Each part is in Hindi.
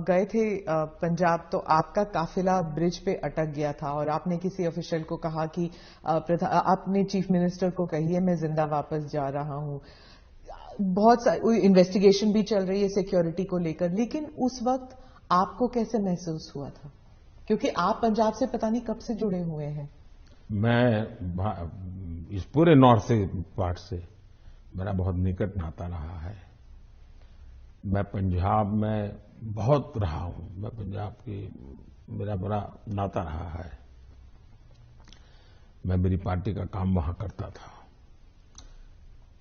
गए थे पंजाब, तो आपका काफिला ब्रिज पे अटक गया था और आपने किसी ऑफिशियल को कहा कि आपने चीफ मिनिस्टर को कही है मैं जिंदा वापस जा रहा हूं। बहुत सारी इन्वेस्टिगेशन भी चल रही है सिक्योरिटी को लेकर, लेकिन उस वक्त आपको कैसे महसूस हुआ था, क्योंकि आप पंजाब से पता नहीं कब से जुड़े हुए हैं? मैं इस पूरे नॉर्थ से पार्ट से मेरा बहुत निकट नाता रहा है। मैं पंजाब में बहुत रहा हूं। मैं पंजाब की मेरा बड़ा नाता रहा है। मैं मेरी पार्टी का काम वहां करता था।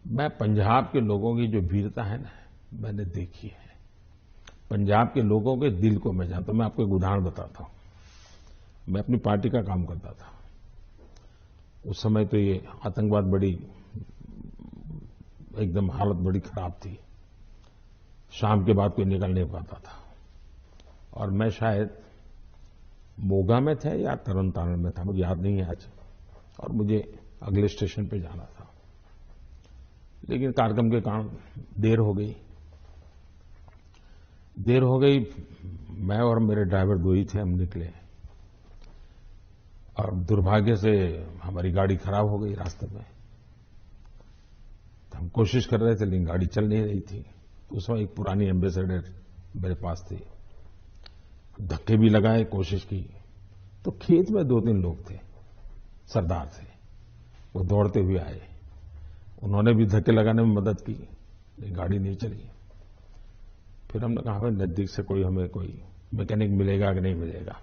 मैं पंजाब के लोगों की जो वीरता है ना, मैंने देखी है। पंजाब के लोगों के दिल को मैं जानता हूं। मैं आपको एक उदाहरण बताता हूं। मैं अपनी पार्टी का काम करता था। उस समय तो ये आतंकवाद बड़ी एकदम हालत बड़ी खराब थी। शाम के बाद कोई निकल नहीं पाता था। और मैं शायद मोगा में था या तरन तारण में था, मुझे याद नहीं है आज। और मुझे अगले स्टेशन पे जाना था, लेकिन कार्यक्रम के कारण देर हो गई। मैं और मेरे ड्राइवर दो ही थे, हम निकले। और दुर्भाग्य से हमारी गाड़ी खराब हो गई रास्ते में। तो हम कोशिश कर रहे थे, लेकिन गाड़ी चल नहीं रही थी। उस समय एक पुरानी एम्बेसडर मेरे पास थी। धक्के भी लगाए, कोशिश की। तो खेत में 2-3 लोग थे, सरदार थे। वो दौड़ते हुए आए। उन्होंने भी धक्के लगाने में मदद की, लेकिन गाड़ी नहीं चली। फिर हमने कहा नजदीक से हमें कोई मैकेनिक मिलेगा कि नहीं मिलेगा।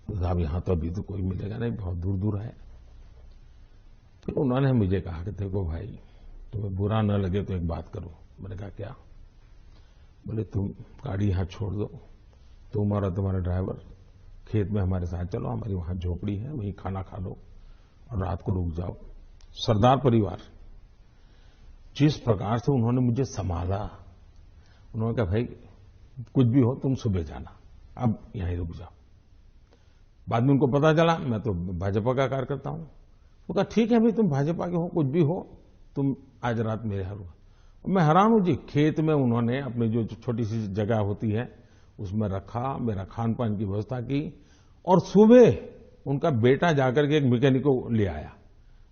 तो साहब यहां तो अभी तो कोई मिलेगा नहीं, बहुत दूर दूर है। फिर उन्होंने मुझे कहा कि देखो भाई, तुम्हें बुरा न लगे तो एक बात करो। मैंने कहा क्या? बोले तुम गाड़ी यहां छोड़ दो, तुम और तुम्हारा ड्राइवर खेत में हमारे साथ चलो, हमारी वहां झोपड़ी है, वहीं खाना खा लो और रात को रुक जाओ। सरदार परिवार जिस प्रकार से उन्होंने मुझे संभाला, उन्होंने कहा भाई कुछ भी हो तुम सुबह जाना, अब यहीं रुक जाओ। बाद में उनको पता चला मैं तो भाजपा का कार्यकर्ता हूं। वो कहा ठीक है भाई, तुम भाजपा के हो, कुछ भी हो, तुम आज रात मेरे यहाँ रुको। मैं हैरान हूं जी। खेत में उन्होंने अपनी जो छोटी सी जगह होती है उसमें रखा, मेरा खान पान की व्यवस्था की। और सुबह उनका बेटा जाकर के एक मैकेनिक को ले आया,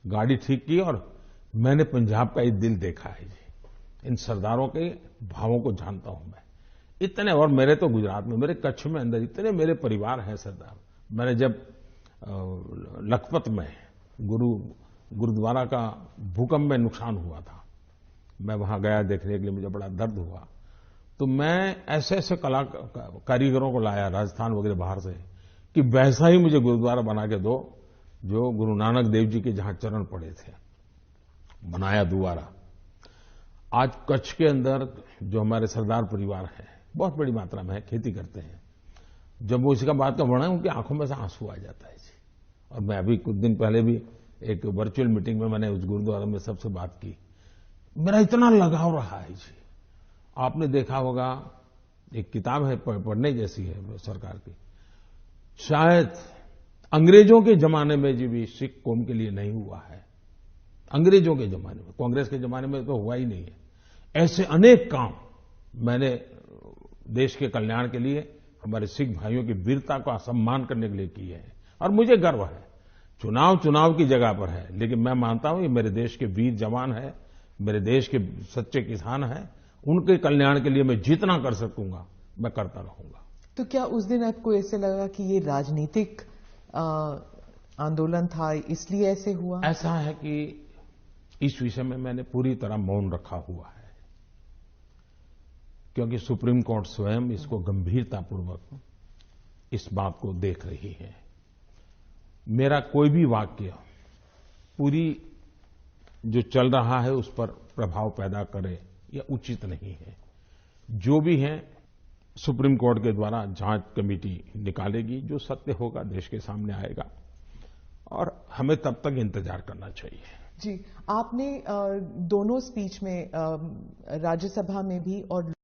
गाड़ी ठीक की। और मैंने पंजाब का ये दिल देखा है जी। इन सरदारों के भावों को जानता हूं मैं। इतने, और मेरे तो गुजरात में, मेरे कच्छ में अंदर इतने मेरे परिवार हैं सरदार। मैंने जब लखपत में गुरुद्वारा का भूकंप में नुकसान हुआ था, मैं वहां गया देखने के लिए, मुझे बड़ा दर्द हुआ। तो मैं ऐसे ऐसे कारीगरों को लाया राजस्थान वगैरह बाहर से, कि वैसा ही मुझे गुरुद्वारा बना के दो जो गुरु नानक देव जी के जहां चरण पड़े थे। बनाया दोबारा। आज कच्छ के अंदर जो हमारे सरदार परिवार है, बहुत बड़ी मात्रा में है, खेती करते हैं। जब वो इसका बात का वर्णन, उनकी आंखों में से आंसू आ जाता है जी। और मैं अभी कुछ दिन पहले भी एक वर्चुअल मीटिंग में मैंने उस गुरुद्वारा में सबसे बात की। मेरा इतना लगाव रहा है जी। आपने देखा होगा, एक किताब है पढ़ने जैसी है सरकार की। शायद अंग्रेजों के जमाने में जी भी सिख कौम के लिए नहीं हुआ है। अंग्रेजों के जमाने में, कांग्रेस के जमाने में तो हुआ ही नहीं है। ऐसे अनेक काम मैंने देश के कल्याण के लिए, हमारे सिख भाइयों की वीरता का सम्मान करने के लिए किए हैं। और मुझे गर्व है। चुनाव की जगह पर है, लेकिन मैं मानता हूं ये मेरे देश के वीर जवान है, मेरे देश के सच्चे किसान हैं। उनके कल्याण के लिए मैं जितना कर सकूंगा मैं करता रहूंगा। तो क्या उस दिन आपको ऐसे लगा कि ये राजनीतिक आंदोलन था, इसलिए ऐसे हुआ? ऐसा है कि इस विषय में मैंने पूरी तरह मौन रखा हुआ है, क्योंकि सुप्रीम कोर्ट स्वयं इसको गंभीरतापूर्वक इस बात को देख रही है। मेरा कोई भी वाक्य पूरी जो चल रहा है उस पर प्रभाव पैदा करे, यह उचित नहीं है। जो भी है सुप्रीम कोर्ट के द्वारा जांच कमेटी निकालेगी, जो सत्य होगा देश के सामने आएगा, और हमें तब तक इंतजार करना चाहिए। जी, आपने दोनों स्पीच में, राज्यसभा में भी और